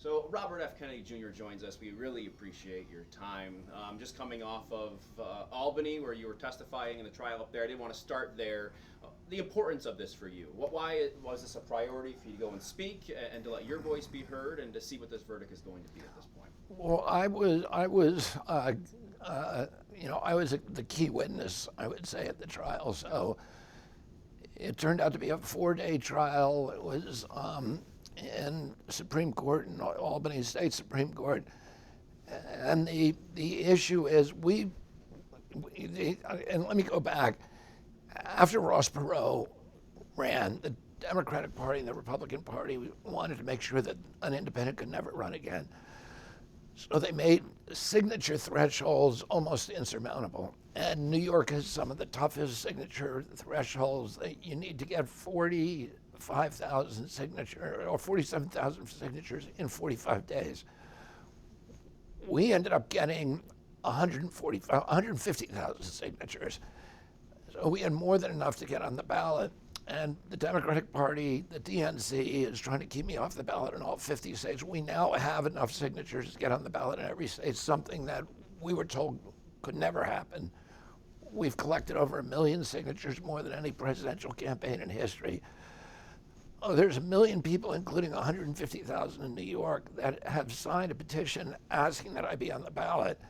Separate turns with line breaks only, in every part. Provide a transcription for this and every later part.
So Robert F. Kennedy Jr. joins us. We really appreciate your time. Just coming off of Albany, where you were testifying in the trial up there, I did want to start there. The importance of this for you. Why was this a priority for you to go and speak and to let your voice be heard and to see what this verdict is going to be at this point?
Well, I was the key witness, I would say, at the trial. So it turned out to be a 4-day trial. It was in Supreme Court, in Albany State Supreme Court. And the issue is and let me go back. After Ross Perot ran, the Democratic Party and the Republican Party wanted to make sure that an independent could never run again. So they made signature thresholds almost insurmountable. And New York has some of the toughest signature thresholds. You need to get 45,000 signatures or 47,000 signatures in 45 days. We ended up getting 150,000 signatures. So we had more than enough to get on the ballot. And the Democratic Party, the DNC, is trying to keep me off the ballot in all 50 states. We now have enough signatures to get on the ballot in every state, something that we were told could never happen. We've collected over 1 million signatures, more than any presidential campaign in history. There's 1 million people, including 150,000 in New York, that have signed a petition asking that I be on the ballot.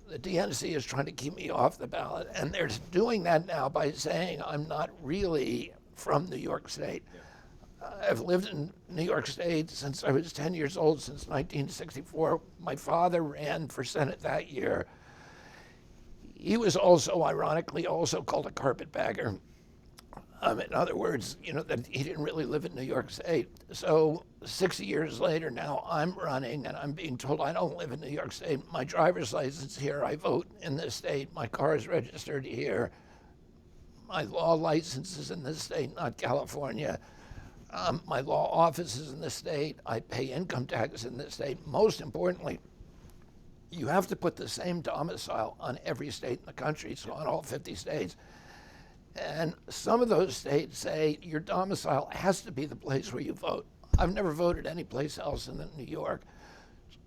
The DNC is trying to keep me off the ballot, and they're doing that now by saying I'm not really from New York State. I've lived in New York State since I was 10 years old, since 1964. My father ran for Senate that year. He was also, ironically, also called a carpetbagger. In other words, that he didn't really live in New York State. So 60 years later now, I'm running and I'm being told I don't live in New York State. My driver's license here, I vote in this state. My car is registered here. My law license is in this state, not California. My law office is in this state. I pay income tax in this state. Most importantly, you have to put the same domicile on every state in the country, so on all 50 states. And some of those states say your domicile has to be the place where you vote. I've never voted any place else in New York.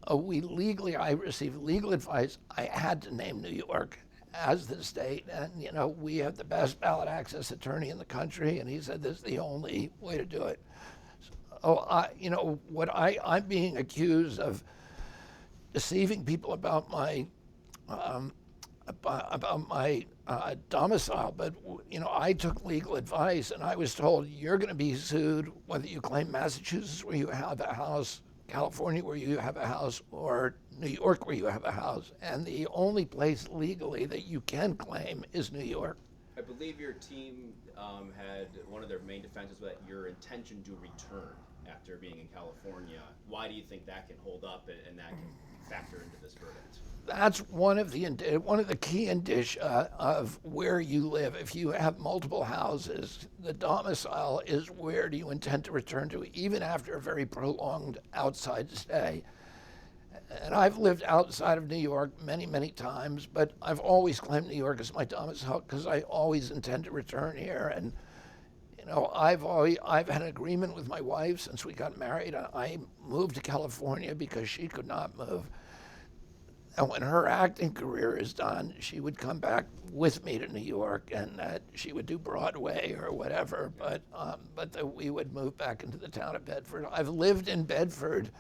I received legal advice. I had to name New York as the state. And, we have the best ballot access attorney in the country. And he said this is the only way to do it. So, I'm being accused of deceiving people about my domicile, but I took legal advice, and I was told you're going to be sued whether you claim Massachusetts where you have a house, California where you have a house, or New York where you have a house, and the only place legally that you can claim is New York.
I believe your team had one of their main defenses was that your intention to return after being in California. Why do you think that can hold up and that can factor into this verdict?
That's one of the key indicia of where you live. If you have multiple houses, the domicile is where do you intend to return to, even after a very prolonged outside stay. And I've lived outside of New York many, many times, but I've always claimed New York as my domicile because I always intend to return here. And I've had an agreement with my wife since we got married. I moved to California because she could not move. And when her acting career is done, she would come back with me to New York, and she would do Broadway or whatever, but that we would move back into the town of Bedford. I've lived in Bedford,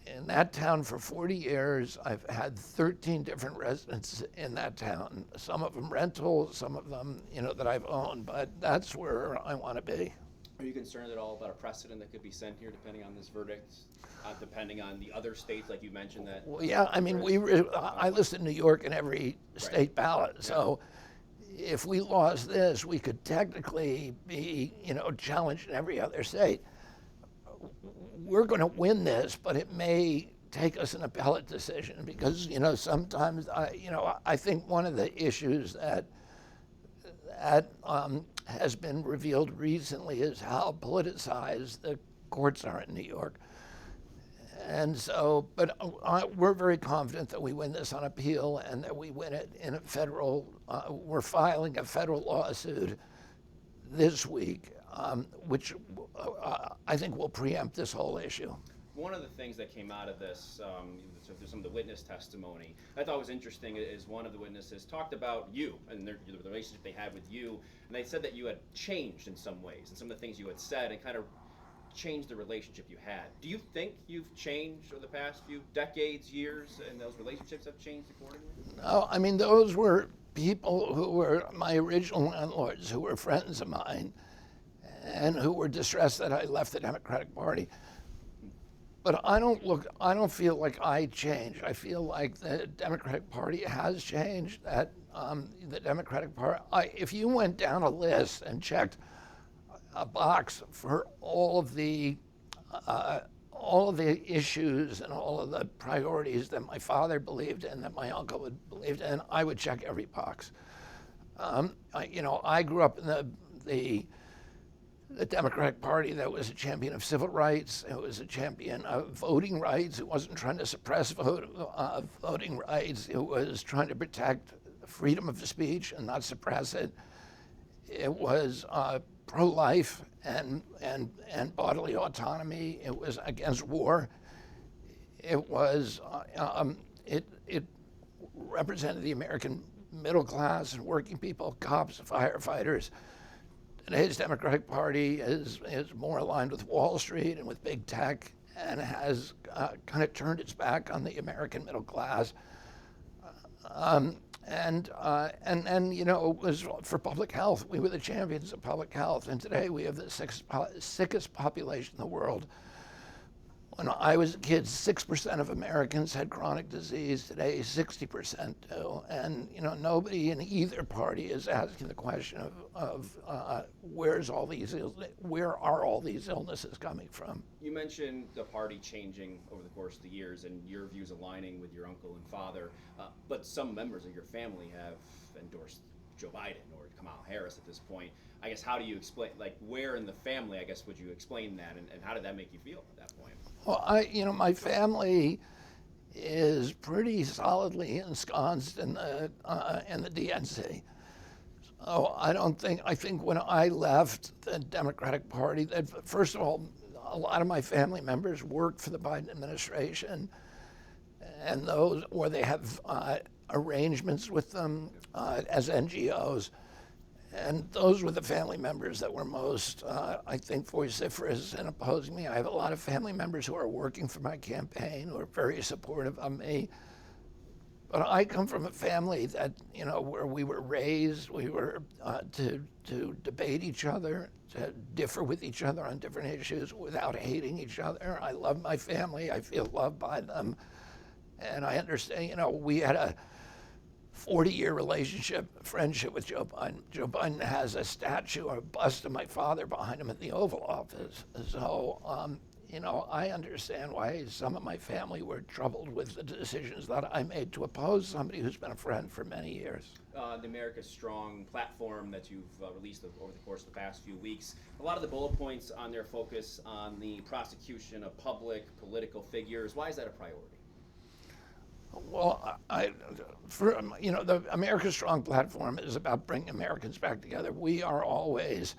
in that town, for 40 years. I've had 13 different residents in that town, some of them rental, some of them, that I've owned, but that's where I want to be.
Are you concerned at all about a precedent that could be sent here depending on this verdict, depending on the other states, like you mentioned that?
Well, yeah, I mean, I listed New York in every state ballot, so if we lost this, we could technically be, challenged in every other state. We're going to win this, but it may take us an appellate decision because, sometimes, I think one of the issues that has been revealed recently is how politicized the courts are in New York. And so, but we're very confident that we win this on appeal and that we win it in a federal, we're filing a federal lawsuit this week, which I think will preempt this whole issue.
One of the things that came out of this, some of the witness testimony, I thought was interesting is one of the witnesses talked about you and the relationship they had with you, and they said that you had changed in some ways, and some of the things you had said, and kind of changed the relationship you had. Do you think you've changed over the past few decades, years, and those relationships have changed accordingly?
No, I mean, those were people who were my original landlords, who were friends of mine, and who were distressed that I left the Democratic Party. But I don't feel like I changed. I feel like the Democratic Party has changed. That the Democratic Party, if you went down a list and checked a box for all of the issues and all of the priorities that my father believed in, that my uncle believed in, I would check every box. I grew up in the Democratic Party that was a champion of civil rights. It was a champion of voting rights. It wasn't trying to suppress voting rights. It was trying to protect freedom of speech and not suppress it. It was pro-life and bodily autonomy. It was against war. It was it represented the American middle class and working people, cops, firefighters. Today's Democratic Party is more aligned with Wall Street and with big tech, and has kind of turned its back on the American middle class. And it was for public health. We were the champions of public health, and today we have the sickest population in the world. When I was a kid, 6% of Americans had chronic disease. Today, 60% do. And nobody in either party is asking the question of where are all these illnesses coming from?
You mentioned the party changing over the course of the years and your views aligning with your uncle and father, but some members of your family have endorsed Joe Biden or Kamala Harris at this point. I guess, how do you explain, where in the family, I guess, would you explain that, and how did that make you feel at that point?
Well, my family is pretty solidly ensconced in the DNC. So I think when I left the Democratic Party, that first of all, a lot of my family members worked for the Biden administration, and those, or they have arrangements with them as NGOs. And those were the family members that were most, I think, vociferous in opposing me. I have a lot of family members who are working for my campaign, who are very supportive of me. But I come from a family that, where we were raised, we were to debate each other, to differ with each other on different issues without hating each other. I love my family. I feel loved by them. And I understand, we had a 40-year friendship with Joe Biden. Joe Biden has a statue or a bust of my father behind him at the Oval Office. So, I understand why some of my family were troubled with the decisions that I made to oppose somebody who's been a friend for many years.
The America's Strong platform that you've released over the course of the past few weeks, a lot of the bullet points on there focus on the prosecution of public political figures. Why is that a priority?
Well, the America's Strong platform is about bringing Americans back together. We are always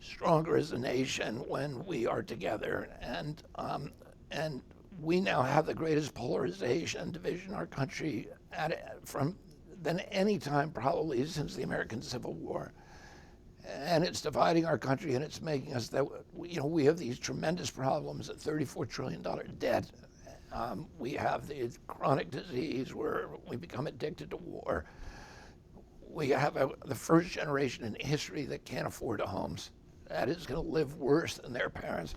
stronger as a nation when we are together, and we now have the greatest polarization and division in our country than any time probably since the American Civil War. And it's dividing our country, and it's making us that we have these tremendous problems, a $34 trillion debt. We have the chronic disease where we become addicted to war. We have the first generation in history that can't afford homes. That is going to live worse than their parents.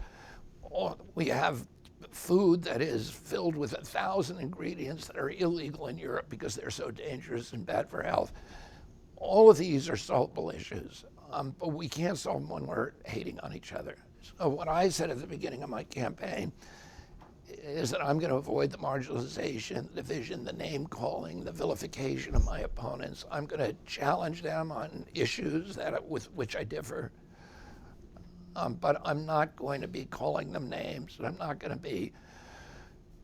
We have food that is filled with 1,000 ingredients that are illegal in Europe because they're so dangerous and bad for health. All of these are solvable issues, but we can't solve them when we're hating on each other. So what I said at the beginning of my campaign is that I'm going to avoid the marginalization, the division, the name calling, the vilification of my opponents. I'm going to challenge them on issues with which I differ. But I'm not going to be calling them names, and I'm not going to be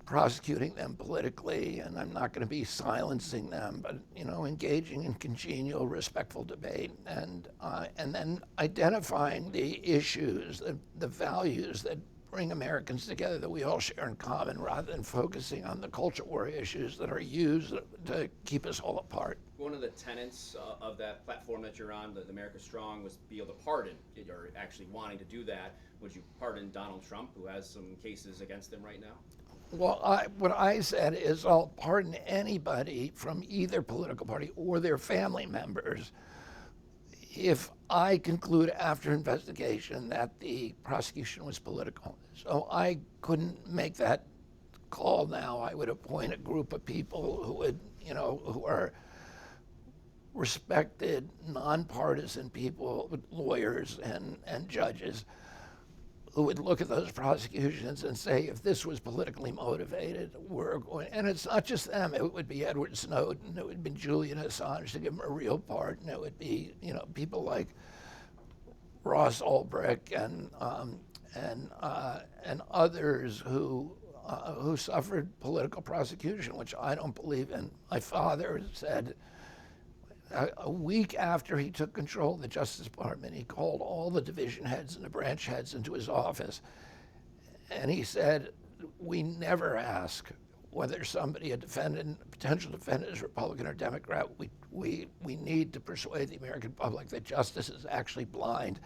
prosecuting them politically, and I'm not going to be silencing them, but engaging in congenial, respectful debate, and then identifying the issues, the values that bring Americans together that we all share in common rather than focusing on the culture war issues that are used to keep us all apart.
One of the tenets of that platform that you're on, the America Strong, was be able to pardon, or actually wanting to do that. Would you pardon Donald Trump, who has some cases against him right now?
Well, what I said is I'll pardon anybody from either political party or their family members if I conclude after investigation that the prosecution was political. So I couldn't make that call now. I would appoint a group of people who would, who are respected, nonpartisan people, lawyers and judges, who would look at those prosecutions and say, if this was politically motivated, we're going, and it's not just them, it would be Edward Snowden, it would be Julian Assange to give him a real part, and it would be, people like Ross Ulbricht and others who suffered political prosecution, which I don't believe in. My father said, a week after he took control of the Justice Department, he called all the division heads and the branch heads into his office, and he said, we never ask whether somebody, a potential defendant, is Republican or Democrat. We need to persuade the American public that justice is actually blind,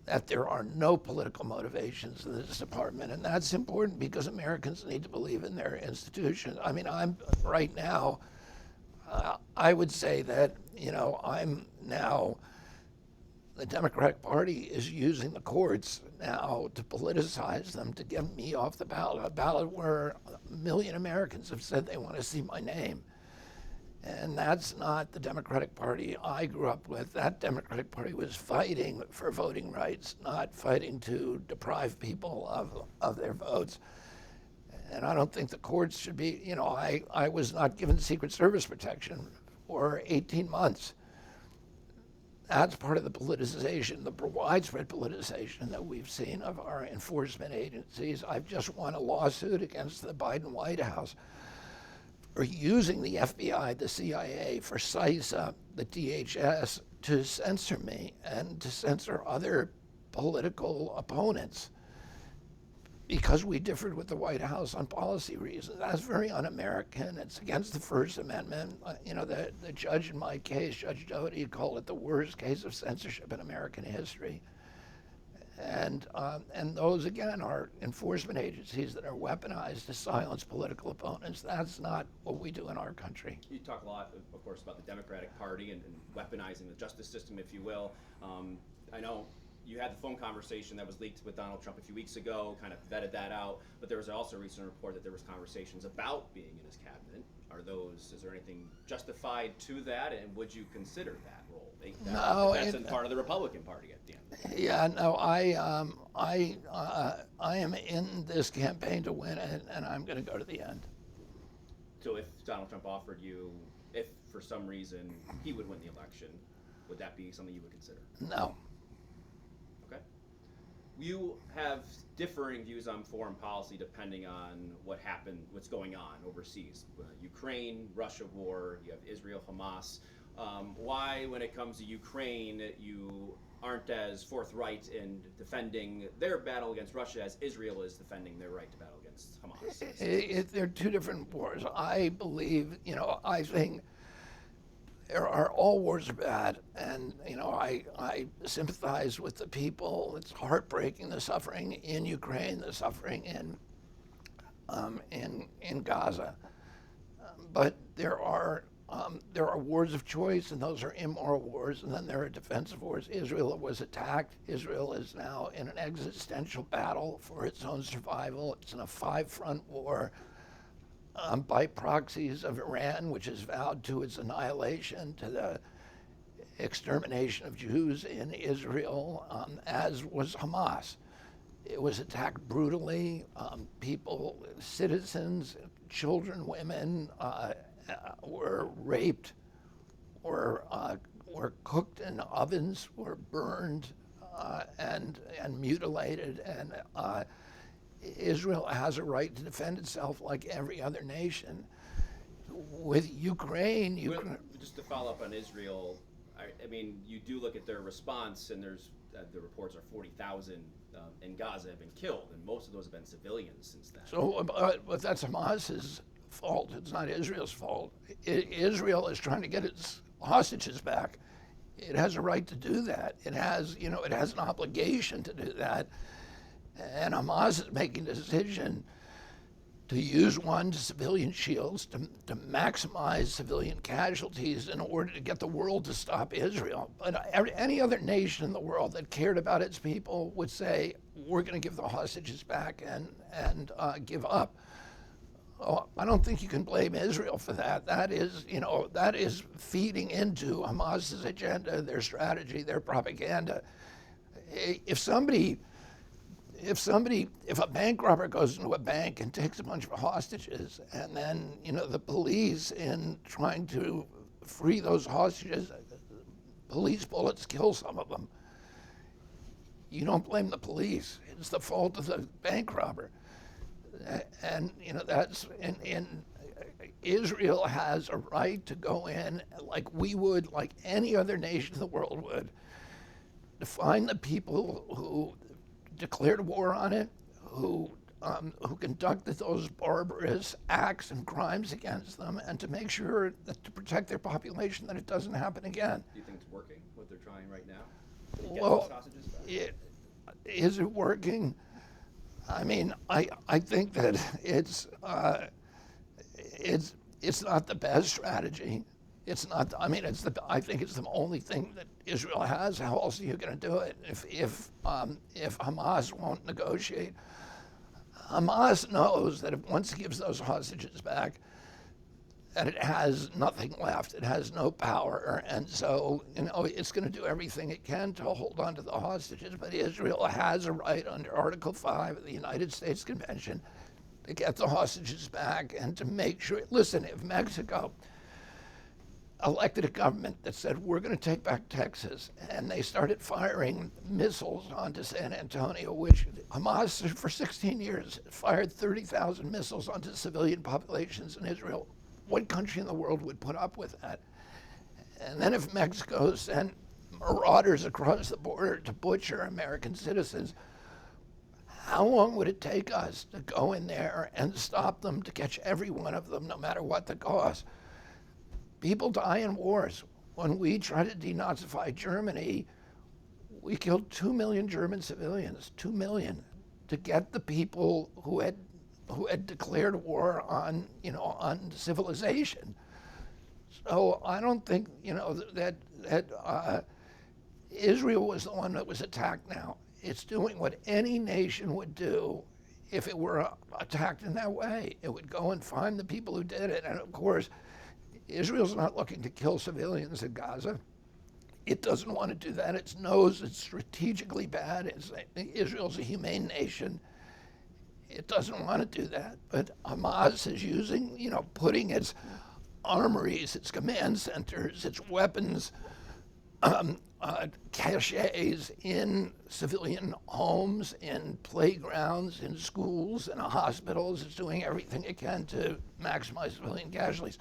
that there are no political motivations in this department, and that's important because Americans need to believe in their institutions. I mean, I'm right now, I would say that, I'm now, the Democratic Party is using the courts now to politicize them, to get me off the ballot, a ballot where 1 million Americans have said they want to see my name. And that's not the Democratic Party I grew up with. That Democratic Party was fighting for voting rights, not fighting to deprive people of their votes. And I don't think the courts should be, I was not given Secret Service protection for 18 months. That's part of the politicization, the widespread politicization that we've seen of our enforcement agencies. I've just won a lawsuit against the Biden White House for using the FBI, the CIA, for CISA, the DHS, to censor me and to censor other political opponents, because we differed with the White House on policy reasons. That's very un-American. It's against the First Amendment. The judge in my case, Judge Doty, called it the worst case of censorship in American history. And those, again, are enforcement agencies that are weaponized to silence political opponents. That's not what we do in our country.
You talk a lot, of course, about the Democratic Party and weaponizing the justice system, if you will. I know you had the phone conversation that was leaked with Donald Trump a few weeks ago, kind of vetted that out, but there was also a recent report that there was conversations about being in his cabinet. Is there anything justified to that, and would you consider that role?
No,
that's part of the Republican Party at the end of the day.
Yeah, no, I am in this campaign to win it, and I'm going to go to the end.
So if Donald Trump offered you, if for some reason he would win the election, would that be something you would consider?
No.
Okay. You have differing views on foreign policy depending on what's going on overseas. Ukraine, Russia war, you have Israel, Hamas. Why, when it comes to Ukraine, you aren't as forthright in defending their battle against Russia as Israel is defending their right to battle against Hamas?
They're two different wars. I believe, I think all wars are bad, and I sympathize with the people. It's heartbreaking, the suffering in Ukraine, the suffering in Gaza. But there are wars of choice, and those are immoral wars, and then there are defensive wars. Israel was attacked. Israel is now in an existential battle for its own survival. It's in a 5-front war by proxies of Iran, which has vowed to its annihilation, to the extermination of Jews in Israel, as was Hamas. It was attacked brutally. People, citizens, children, women were raped, were cooked in ovens, were burned and mutilated, and Israel has a right to defend itself like every other nation. With Ukraine,
just to follow up on Israel, I mean, you do look at their response, and there's the reports are 40,000 in Gaza have been killed, and most of those have been civilians since then.
So, but that's Hamas's fault. It's not Israel's fault. Israel is trying to get its hostages back. It has a right to do that. It has, it has an obligation to do that. And Hamas is making a decision to use civilian shields to maximize civilian casualties in order to get the world to stop Israel. But any other nation in the world that cared about its people would say, we're going to give the hostages back and give up. Oh, I don't think you can blame Israel for that. That is feeding into Hamas's agenda, their strategy, their propaganda. If a bank robber goes into a bank and takes a bunch of hostages, and then, the police, in trying to free those hostages, police bullets kill some of them, you don't blame the police. It's the fault of the bank robber. And, Israel has a right to go in like we would, like any other nation in the world would, to find the people who declared war on it, who conducted those barbarous acts and crimes against them, and to make sure that to protect their population that it doesn't happen again.
Do you think it's working, what they're trying right now? Get
Well,
those hostages back?
Is it working? I mean, I think that it's not the best strategy. It's not. I mean, I think it's the only thing that Israel has. How else are you going to do it if Hamas won't negotiate? Hamas knows that if once it gives those hostages back, that it has nothing left. It has no power, and so it's going to do everything it can to hold on to the hostages. But Israel has a right under Article 5 of the United States Convention to get the hostages back and to make sure. Listen, if Mexico elected a government that said, we're going to take back Texas, and they started firing missiles onto San Antonio, which Hamas for 16 years fired 30,000 missiles onto civilian populations in Israel, what country in the world would put up with that? And then if Mexico sent marauders across the border to butcher American citizens, how long would it take us to go in there and stop them, to catch every one of them, no matter what the cost? People die in wars. When we tried to denazify Germany, we killed 2 million German civilians, 2 million, to get the people who had declared war on civilization. So I don't think that Israel was the one that was attacked now. It's doing what any nation would do if it were attacked in that way. It would go and find the people who did it. And of course, Israel's not looking to kill civilians in Gaza. It doesn't want to do that. It knows it's strategically bad. Israel's a humane nation. It doesn't want to do that. But Hamas is using, putting its armories, its command centers, its weapons, caches in civilian homes, in playgrounds, in schools, in hospitals. It's doing everything it can to maximize civilian casualties.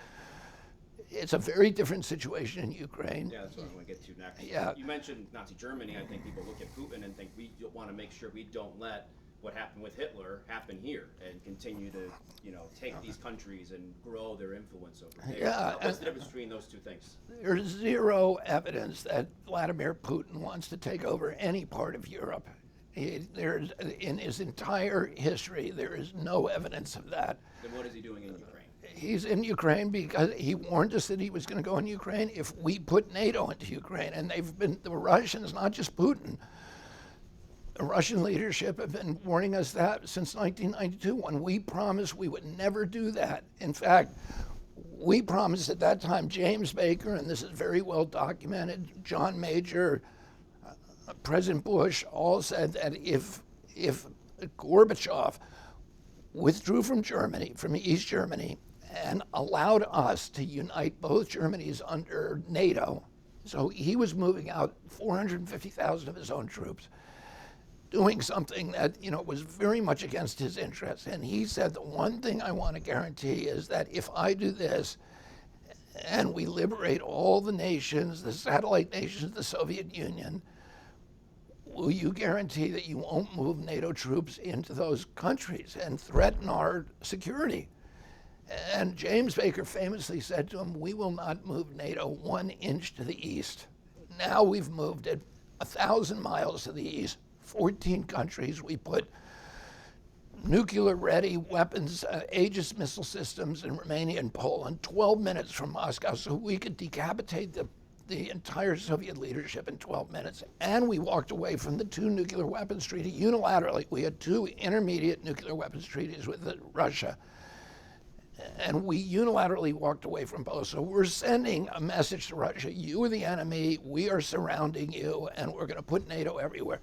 It's a very different situation in Ukraine.
Yeah, that's what I want to get to next.
Yeah.
You mentioned Nazi Germany. I think people look at Putin and think we want to make sure we don't let what happened with Hitler happen here and continue to, take these countries and grow their influence over there.
Yeah,
What's the difference between those two things?
There's zero evidence that Vladimir Putin wants to take over any part of Europe. In his entire history, there is no evidence of that.
Then what is he doing in Ukraine?
He's in Ukraine because he warned us that he was going to go in Ukraine if we put NATO into Ukraine. And the Russians, not just Putin, the Russian leadership have been warning us that since 1992, when we promised we would never do that. In fact, we promised at that time, James Baker, and this is very well documented, John Major, President Bush, all said that if Gorbachev withdrew from Germany, from East Germany, and allowed us to unite both Germanys under NATO, so he was moving out 450,000 of his own troops, doing something that was very much against his interests. And he said, the one thing I want to guarantee is that if I do this and we liberate all the nations, the satellite nations of the Soviet Union, will you guarantee that you won't move NATO troops into those countries and threaten our security? And James Baker famously said to him, we will not move NATO 1 inch to the east. Now we've moved it 1,000 miles to the east, 14 countries. We put nuclear-ready weapons, Aegis missile systems in Romania and Poland, 12 minutes from Moscow, so we could decapitate the entire Soviet leadership in 12 minutes. And we walked away from the 2 nuclear weapons treaty unilaterally. We had 2 intermediate nuclear weapons treaties with Russia. And we unilaterally walked away from both. So we're sending a message to Russia, you are the enemy, we are surrounding you, and we're going to put NATO everywhere.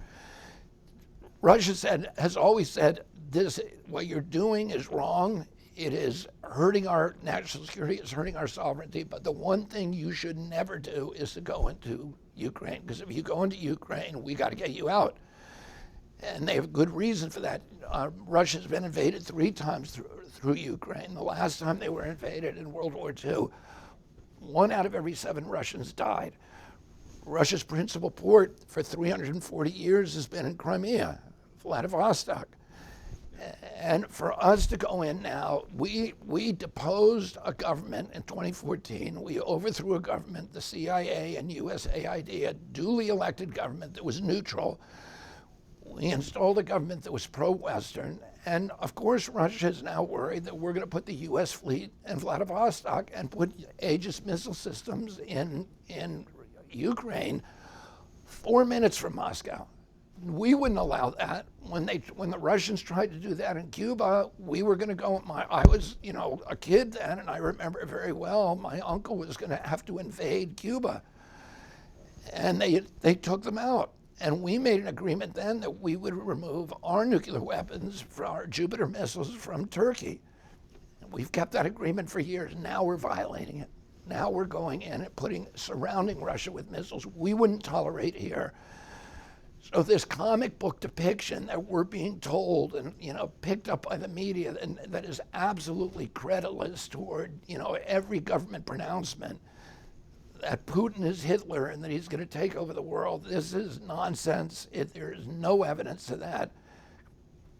Russia has always said, this, what you're doing is wrong. It is hurting our national security, it's hurting our sovereignty, but the one thing you should never do is to go into Ukraine, because if you go into Ukraine, we got to get you out. And they have good reason for that. Russia's been invaded 3 times through Ukraine. The last time they were invaded in World War II, 1 out of every 7 Russians died. Russia's principal port for 340 years has been in Crimea, Vladivostok. And for us to go in now, we deposed a government in 2014. We overthrew a government, the CIA and USAID, a duly elected government that was neutral. We installed a government that was pro-Western. And of course, Russia is now worried that we're going to put the US fleet in Vladivostok and put Aegis missile systems in Ukraine 4 minutes from Moscow. We wouldn't allow that. When the Russians tried to do that in Cuba, we were going to go. I was, a kid then, and I remember very well. My uncle was going to have to invade Cuba, and they took them out. And we made an agreement then that we would remove our nuclear weapons, for our Jupiter missiles, from Turkey. And we've kept that agreement for years. Now we're violating it. Now we're going in and surrounding Russia with missiles we wouldn't tolerate here. So this comic book depiction that we're being told and picked up by the media, and that is absolutely creditless toward every government pronouncement that Putin is Hitler and that he's going to take over the world. This is nonsense. There is no evidence of that.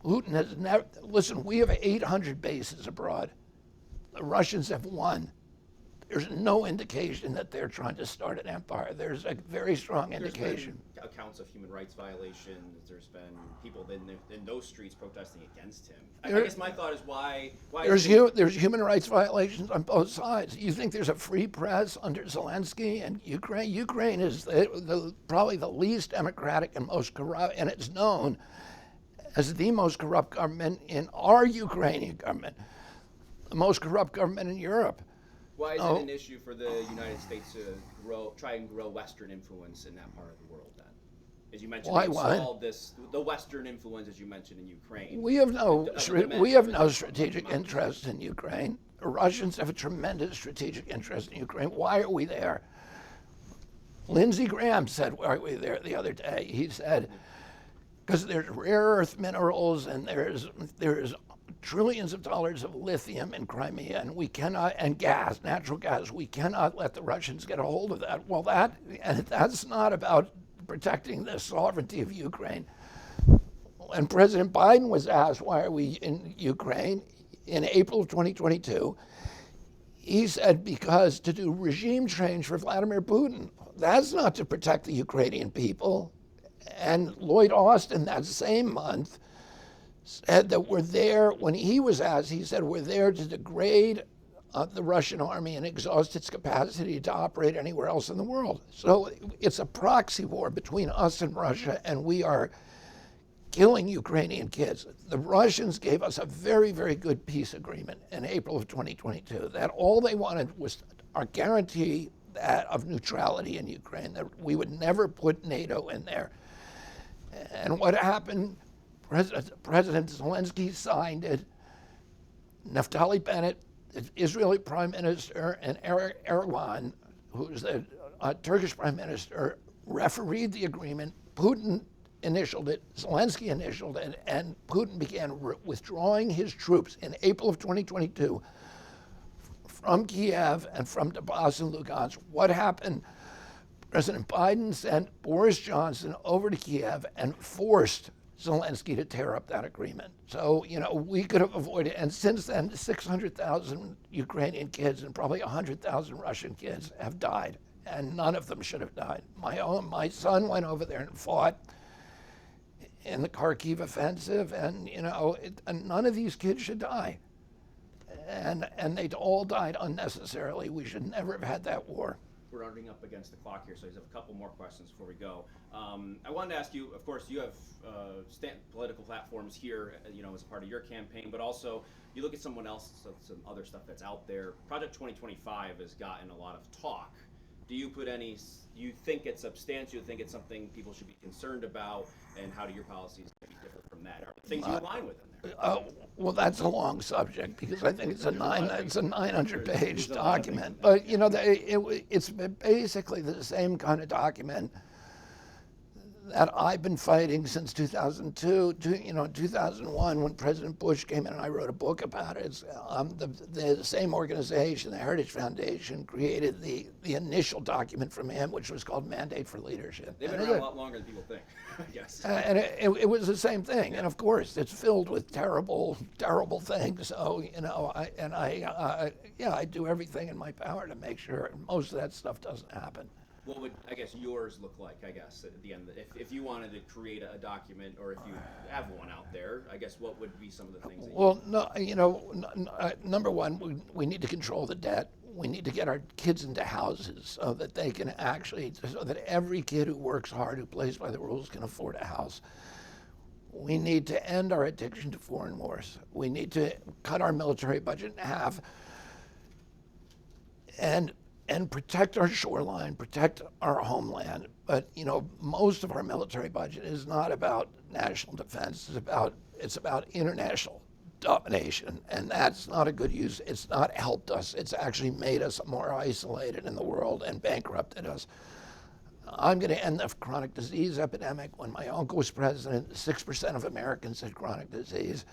Putin has never. Listen, we have 800 bases abroad. The Russians have 1. There's no indication that they're trying to start an empire. There's a very strong indication.
There's been accounts of human rights violations. There's been people in those streets protesting against him. I guess my thought is why
there's human rights violations on both sides. You think there's a free press under Zelensky and Ukraine? Ukraine is probably the least democratic and most corrupt, and it's known as the most corrupt government in our Ukrainian government, the most corrupt government in Europe.
Why is it an issue for the United States to try and grow Western influence in that part of the world then? As you mentioned, the Western influence, as you mentioned, in Ukraine.
We have no strategic interest in Ukraine. The Russians have a tremendous strategic interest in Ukraine. Why are we there? Lindsey Graham said, why are we there the other day? He said, because there's rare earth minerals and there's trillions of dollars of lithium in Crimea, and we cannot, and gas, natural gas, we cannot let the Russians get a hold of that. Well, that's not about protecting the sovereignty of Ukraine. When President Biden was asked, why are we in Ukraine, in April of 2022, he said, because to do regime change for Vladimir Putin. That's not to protect the Ukrainian people. And Lloyd Austin, that same month, said that we're there, when he was asked, he said, we're there to degrade the Russian army and exhaust its capacity to operate anywhere else in the world. So it's a proxy war between us and Russia, and we are killing Ukrainian kids. The Russians gave us a very, very good peace agreement in April of 2022, that all they wanted was our guarantee of neutrality in Ukraine, that we would never put NATO in there. And what happened? President Zelensky signed it. Naftali Bennett, the Israeli Prime Minister, and Erdogan, who's the Turkish Prime Minister, refereed the agreement. Putin initialed it, Zelensky initialed it, and Putin began withdrawing his troops in April of 2022 from Kiev and from Donbass and Lugansk. What happened? President Biden sent Boris Johnson over to Kiev and forced Zelensky to tear up that agreement. So, we could have avoided, and since then, 600,000 Ukrainian kids and probably 100,000 Russian kids have died, and none of them should have died. My son went over there and fought in the Kharkiv offensive, and, and none of these kids should die. And they all died unnecessarily. We should never have had that war.
We're running up against the clock here, so I just have a couple more questions before we go. I wanted to ask you, of course, you have political platforms here, as a part of your campaign, but also you look at someone else, some other stuff that's out there. Project 2025 has gotten a lot of talk. Do you think it's substantial? Do you think it's something people should be concerned about? And how do your policies maybe differ from that? Are there things you align with in there?
Well, that's a long subject because I think it's a 900-page document. But it's basically the same kind of document that I've been fighting since 2002. 2001, when President Bush came in and I wrote a book about it. The same organization, the Heritage Foundation, created the initial document from him, which was called Mandate for Leadership.
They've been around a lot longer than people think. Yes.
And it was the same thing. And of course, it's filled with terrible, terrible things. So, I do everything in my power to make sure most of that stuff doesn't happen.
What would, yours look like, at the end? If you wanted to create a document, or if you have one out there, what would be some of the things that
number one, we need to control the debt. We need to get our kids into houses so that they can so that every kid who works hard, who plays by the rules, can afford a house. We need to end our addiction to foreign wars. We need to cut our military budget in half and protect our shoreline, protect our homeland. But, most of our military budget is not about national defense. It's about international domination, and that's not a good use. It's not helped us. It's actually made us more isolated in the world and bankrupted us. I'm going to end the chronic disease epidemic. When my uncle was president, 6% of Americans had chronic disease.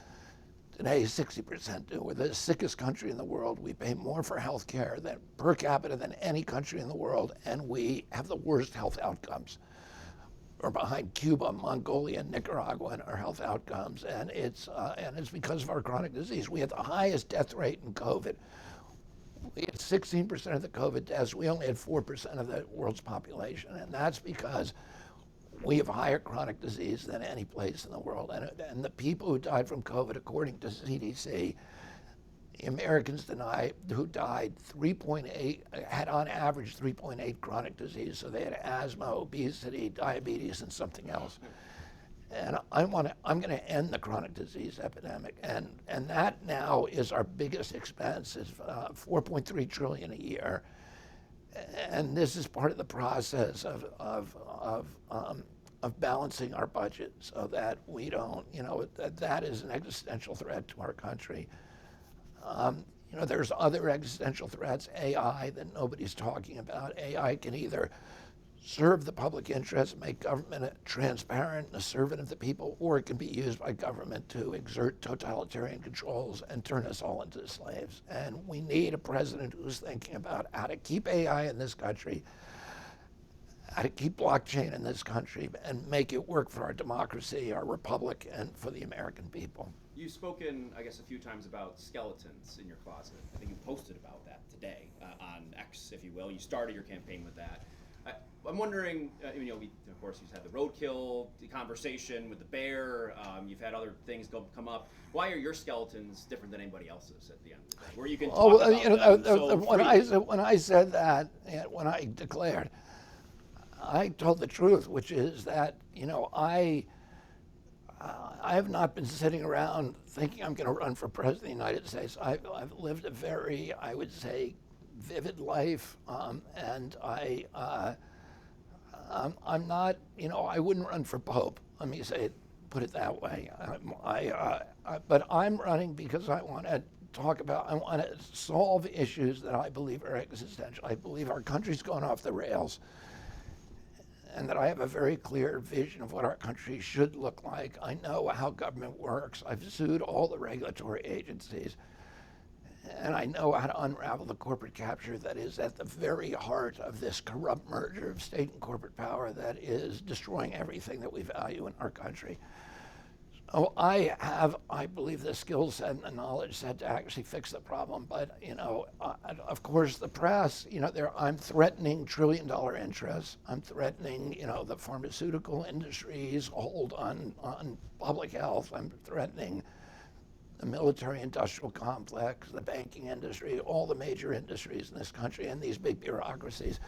Today, 60% do. We're the sickest country in the world. We pay more for health care per capita than any country in the world, and we have the worst health outcomes. We're behind Cuba, Mongolia, and Nicaragua in our health outcomes, and it's because of our chronic disease. We had the highest death rate in COVID. We had 16% of the COVID deaths. We only had 4% of the world's population, and that's because we have higher chronic disease than any place in the world. And the people who died from COVID, according to CDC, the Americans who died 3.8, had on average 3.8 chronic disease. So they had asthma, obesity, diabetes, and something else. And I'm going to end the chronic disease epidemic. And that now is our biggest expense, is $4.3 trillion a year. And this is part of the process of balancing our budget so that we don't, that is an existential threat to our country. There's other existential threats, AI, that nobody's talking about. AI can either serve the public interest, make government transparent and a servant of the people, or it can be used by government to exert totalitarian controls and turn us all into slaves. And we need a president who's thinking about how to keep AI in this country, how to keep blockchain in this country, and make it work for our democracy, our republic, and for the American people.
You've spoken, a few times about skeletons in your closet. I think you posted about that today on X, if you will. You started your campaign with that. I'm wondering, of course, you've had the roadkill conversation with the bear. You've had other things come up. Why are your skeletons different than anybody else's at the end of the day? Where you can talk about them
when I said that, when I declared, I told the truth, which is that, I have not been sitting around thinking I'm going to run for president of the United States. I've lived a very, I would say, vivid life, and I'm not, I wouldn't run for Pope. Let me put it that way. But I'm running because I want to I want to solve issues that I believe are existential. I believe our country's gone off the rails, and that I have a very clear vision of what our country should look like. I know how government works. I've sued all the regulatory agencies. And I know how to unravel the corporate capture that is at the very heart of this corrupt merger of state and corporate power that is destroying everything that we value in our country. So I believe, the skill set and the knowledge set to actually fix the problem. But, of course, the press, I'm threatening trillion-dollar interests. I'm threatening, the pharmaceutical industry's hold on public health. I'm threatening the military-industrial complex, the banking industry, all the major industries in this country, and these big bureaucracies.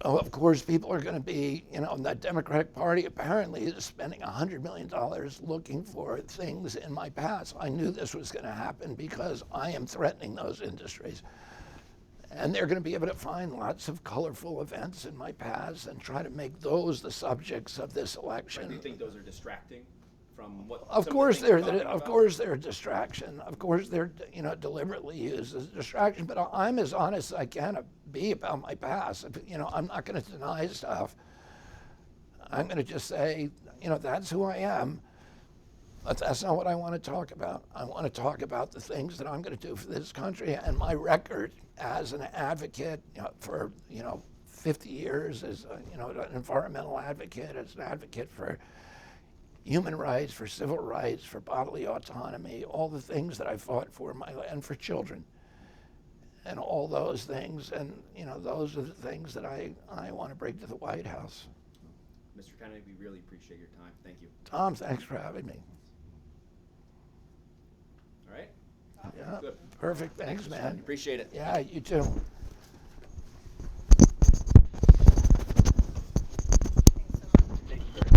So, of course, people are going to be, the Democratic Party apparently is spending $100 million looking for things in my past. I knew this was going to happen because I am threatening those industries. And they're going to be able to find lots of colorful events in my past and try to make those the subjects of this election.
Do you think those are distracting from what?
Of course they're a distraction. Of course they're deliberately used as a distraction. But I'm as honest as I can be about my past. I'm not going to deny stuff. I'm going to just say that's who I am. But that's not what I want to talk about. I want to talk about the things that I'm going to do for this country and my record as an advocate for 50 years as an environmental advocate, as an advocate for human rights, for civil rights, for bodily autonomy, all the things that I fought for in my life, and for children, and all those things. And those are the things that I want to bring to the White House.
Mr. Kennedy, we really appreciate your time. Thank you.
Tom, thanks for having me.
All right.
Yeah,
Good.
perfect. Thanks, man.
Appreciate it.
Yeah, you too.